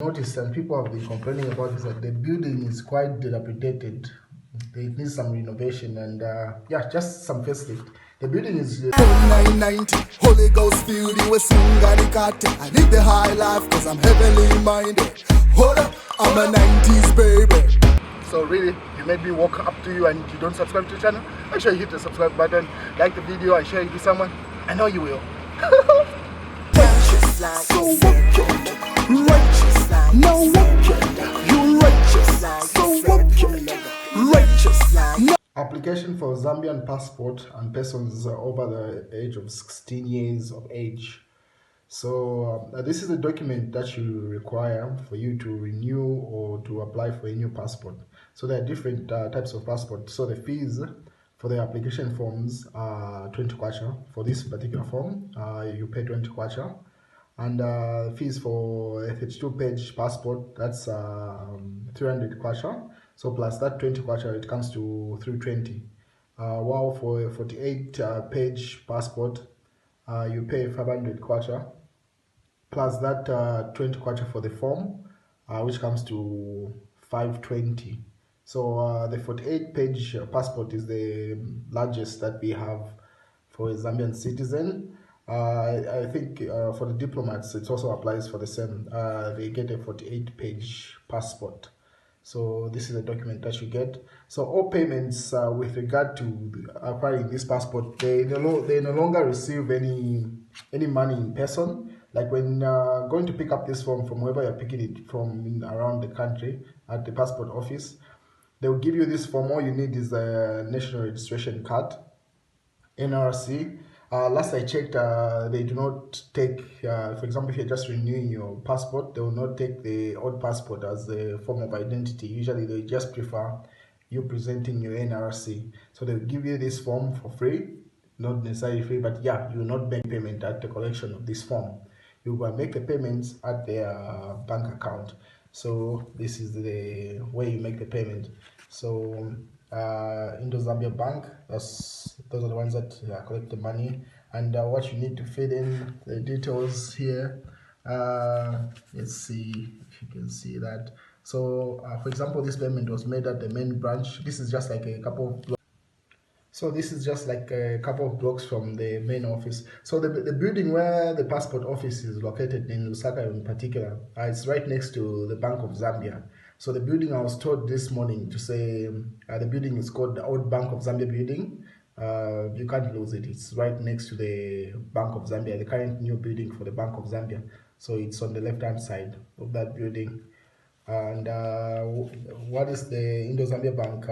Noticed and people have been complaining about is that the building is quite dilapidated. It needs some renovation and yeah, just some facelift. The building is 990 Holy Ghost feel the way sing and the cartel. I live the high life cause I'm heavily minded. Hold up, I'm a 90s baby. so really, you made me walk up to you and you don't subscribe to the channel. Make sure you hit the subscribe button, like the video and share it with someone. I know you will. Righteous, so wicked, righteous, no wicked, you righteous, so wicked, righteous, no. Application for Zambian passport and persons over the age of 16 years of age. So this is a document that you require for you to renew or to apply for a new passport. So there are different types of passport. So the fees for the application forms are 20 kwacha. For this particular form, you pay 20 kwacha. And fees for a 32-page passport, that's 300 kwacha. So plus that 20 kwacha, it comes to 320. While for a 48-page passport, you pay 500 kwacha plus that 20 kwacha for the form, which comes to 520. So the 48-page passport is the largest that we have for a Zambian citizen. I think for the diplomats, it also applies for the same. They get a 48-page passport. So this is a document that you get. So all payments with regard to acquiring this passport, they no longer receive any money in person. Like when going to pick up this form from wherever you're picking it from around the country at the passport office, they will give you this form. All you need is a national registration card, NRC. Last I checked, they do not take, for example, if you're just renewing your passport, they will not take the old passport as a form of identity. Usually they just prefer you presenting your NRC. So they'll give you this form for free, not necessarily free, but yeah, you will not make payment at the collection of this form. You will make the payments at their bank account. So this is the way you make the payment. So Indo Zambia Bank, those are the ones that collect the money. And what you need to fill in the details here. Let's see if you can see that. So for example, this payment was made at the main branch. This is just like a couple of blocks. So this is just like a couple of blocks from the main office. So the building where the passport office is located in Lusaka in particular, it's right next to the Bank of Zambia. So the building, I was told this morning to say the building is called the Old Bank of Zambia building. You can't lose it. It's right next to the Bank of Zambia, the current new building for the Bank of Zambia. So it's on the left-hand side of that building. And what is the Indo-Zambia Bank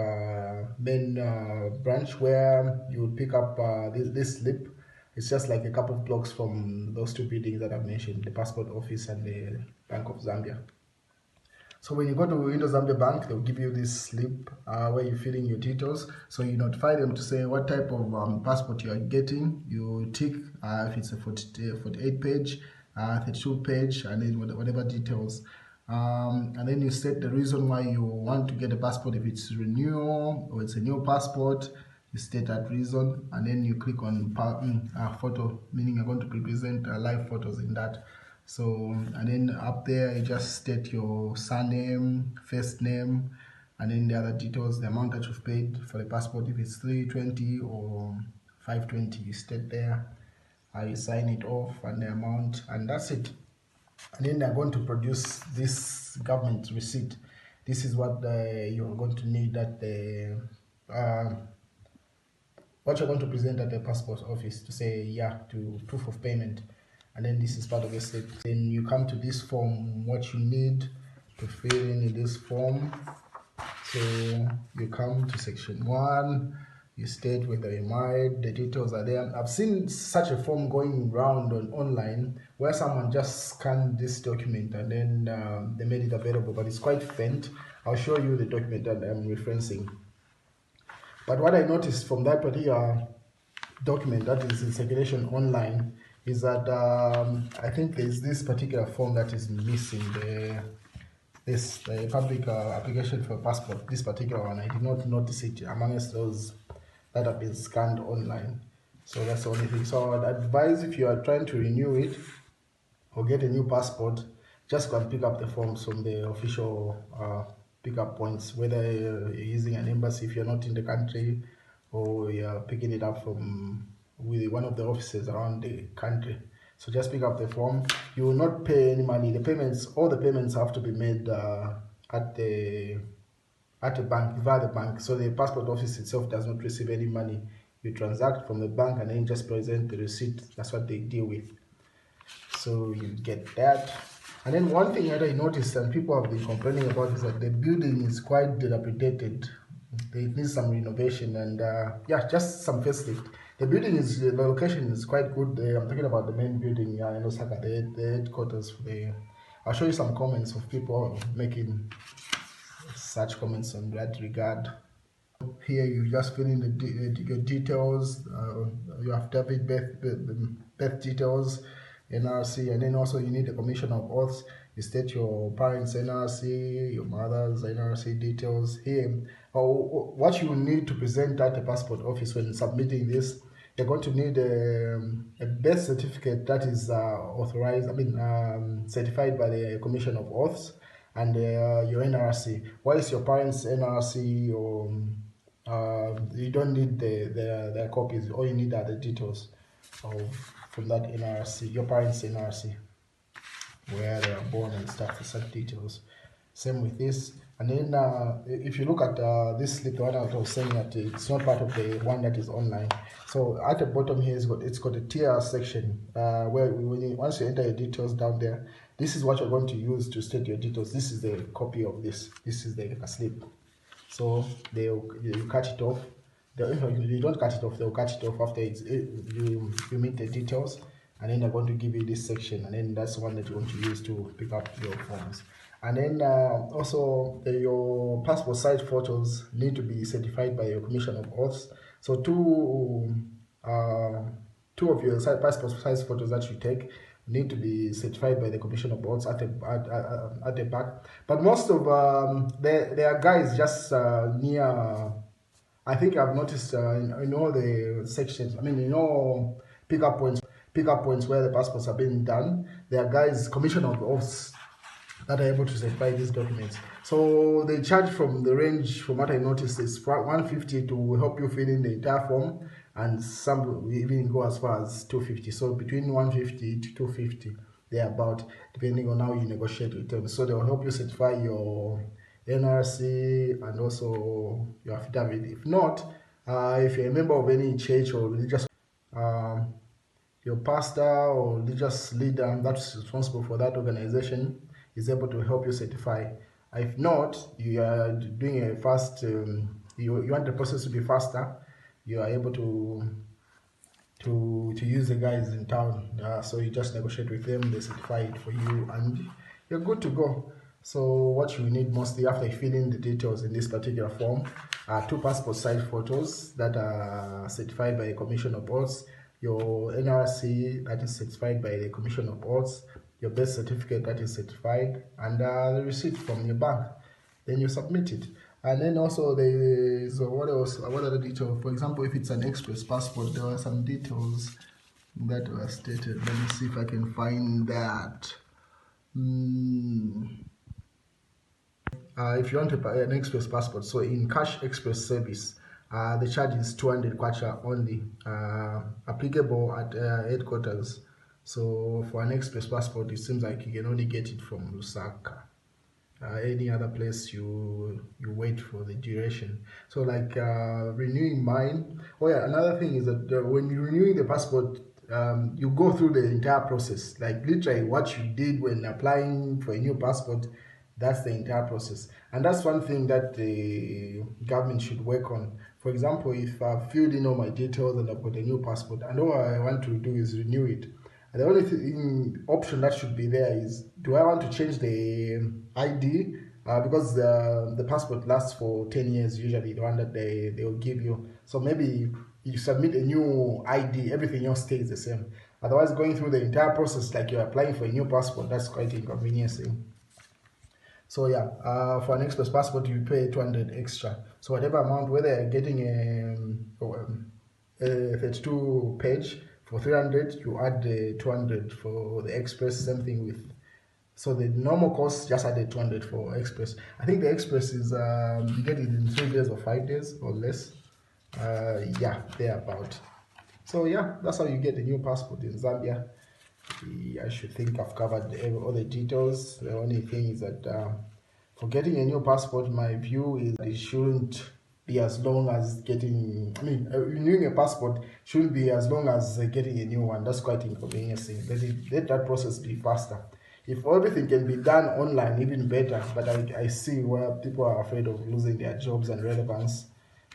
main branch where you would pick up this slip? It's just like a couple of blocks from those two buildings that I've mentioned, the passport office and the Bank of Zambia. So when you go to Indo-Zambia Bank, they'll give you this slip where you fill in your details. So you notify them to say what type of passport you are getting. You tick if it's a 48 page, 32 page, and then whatever details. And then you state the reason why you want to get a passport. If it's renewal or it's a new passport, you state that reason, and then you click on photo, meaning you're going to present live photos in that. So, and then up there you just state your surname, first name, and then the other details, the amount that you've paid for the passport. If it's 320 or 520, you state there. You sign it off and the amount, and that's it. And then they're going to produce this government receipt. This is what you're going to need at the what you're going to present at the passport office to say yeah to proof of payment. And then this is part of the slip. Then you come to this form, what you need to fill in this form. So you come to section 1, you state whether you're married, the details are there. I've seen such a form going around online where someone just scanned this document and then they made it available, but it's quite faint. I'll show you the document that I'm referencing. But what I noticed from that particular document that is in circulation online is that I think there's this particular form that is missing, the public application for a passport. This particular one, I did not notice it amongst those that have been scanned online. So that's the only thing. So I'd advise, if you are trying to renew it or get a new passport, just go and pick up the forms from the official pickup points, whether you're using an embassy if you're not in the country, or you're picking it up from with one of the offices around the country. So just pick up the form. You will not pay any money. The payments, all the payments have to be made at the bank, via the bank. So the passport office itself does not receive any money. You transact from the bank and then just present the receipt. That's what they deal with. So you get that. And then one thing that I noticed and people have been complaining about is that the building is quite dilapidated. It needs some renovation and yeah, just some facelift. The location is quite good. I'm talking about the main building in Osaka, the headquarters for the. I'll show you some comments of people making such comments on that regard. Here you just fill in your details, you have to have birth details, NRC, and then also you need a commission of oaths. You state your parents' NRC, your mother's NRC details. Here, what you need to present at the passport office when submitting this, you're going to need a birth certificate that is authorized, certified by the Commission of Oaths, and your NRC. What is your parents' NRC or you don't need their copies. All you need are the details from that NRC, your parents' NRC, where they are born and stuff, such details. Same with this. And then if you look at this slip, the one I was saying that it's not part of the one that is online. So at the bottom here, it's got a tier section where once you enter your details down there, this is what you're going to use to state your details. This is the copy of this. This is the slip. So you cut it off. If you don't cut it off, they'll cut it off after you meet the details, and then they're going to give you this section, and then that's the one that you're going to use to pick up your forms. And then also your passport size photos need to be certified by your Commission of Oaths. So two of your passport size photos that you take need to be certified by the Commission of Oaths at the back. But most of there are guys just near. I think I've noticed in all the sections. In all pickup points where the passports are being done, there are guys, Commission of Oaths, that are able to certify these documents. So they charge from the range, from what I noticed, is 150 to help you fill in the entire form, and some even go as far as 250. So between 150 to 250, they're about, depending on how you negotiate with them. So they'll help you certify your NRC and also your affidavit. If not, if you're a member of any church or religious, your pastor or religious leader that's responsible for that organization is able to help you certify. If not, you are doing a fast, you want the process to be faster, you are able to use the guys in town. So you just negotiate with them, they certify it for you, and you're good to go. So what you need mostly after you fill in the details in this particular form are two passport size photos that are certified by a Commission of Oaths, your NRC that is certified by the Commission of Oaths, your birth certificate that is certified, and the receipt from your bank. Then you submit it. And then also there is what else? What other details? For example, if it's an express passport, there are some details that were stated. Let me see if I can find that. If you want an express passport, so in cash express service, the charge is 200 kwacha only, applicable at headquarters. So for an express passport, it seems like you can only get it from Lusaka. Any other place you wait for the duration. So like renewing mine. Oh yeah, another thing is that when you're renewing the passport, you go through the entire process. Like literally what you did when applying for a new passport, that's the entire process. And that's one thing that the government should work on. For example, if I've filled in all my details and I've got a new passport, and all I want to do is renew it, the only option that should be there is, do I want to change the ID? Because the passport lasts for 10 years usually, the one that they will give you. So maybe you submit a new ID, everything else stays the same. Otherwise, going through the entire process like you're applying for a new passport, that's quite inconveniencing. So yeah, for an express passport, you pay 200 extra. So whatever amount, whether you're getting a 32 page, for 300, you add the 200 for the express. Same thing with So the normal cost just added 200 for Express. I think the Express is you get it in 3 days or 5 days or less. Yeah, thereabout. So yeah, that's how you get a new passport in Zambia. I should think I've covered all the details. The only thing is that for getting a new passport, my view is that it shouldn't be as long as getting, renewing a passport shouldn't be as long as getting a new one. That's quite inconveniencing. Let that process be faster. If everything can be done online, even better. But I see where people are afraid of losing their jobs and relevance.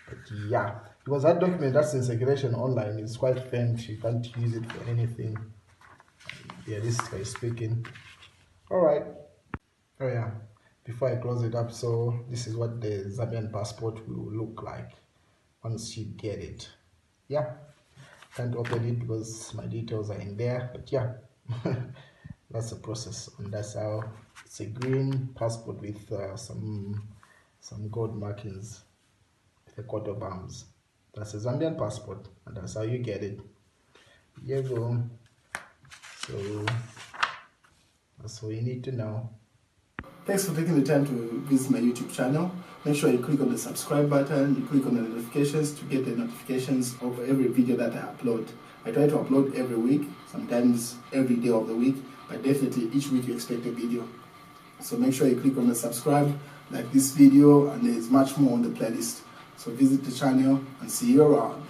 But yeah, because that document that's in circulation online is quite faint. You can't use it for anything, realistically speaking. All right. Oh yeah. Before I close it up, so this is what the Zambian passport will look like once you get it. Yeah. Can't open it because my details are in there, but yeah. That's the process, and that's how it's a green passport with some gold markings with a coat of arms. That's a Zambian passport, and that's how you get it. Here you go. So that's all you need to know. Thanks for taking the time to visit my YouTube channel. Make sure you click on the subscribe button, you click on the notifications to get the notifications of every video that I upload. I try to upload every week, sometimes every day of the week, but definitely each week you expect a video. So make sure you click on the subscribe, like this video, and there's much more on the playlist. So visit the channel and see you around.